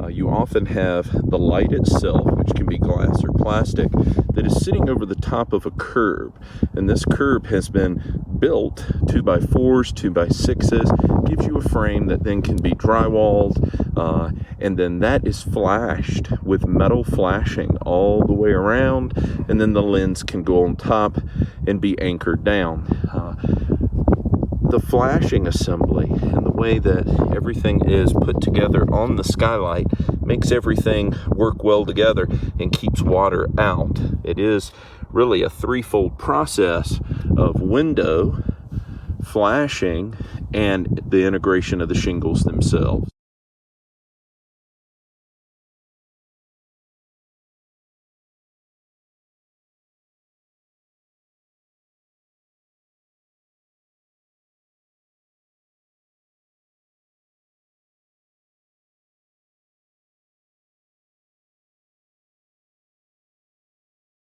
You often have the light itself, which can be glass or plastic, that is sitting over the top of a curb. And this curb has been built 2x4s, 2x6s, gives you a frame that then can be drywalled, and then that is flashed with metal flashing all the way around, and then the lens can go on top and be anchored down. The flashing assembly and the way that everything is put together on the Skylight makes everything work well together and keeps water out. It is really a threefold process of window, flashing, and the integration of the shingles themselves.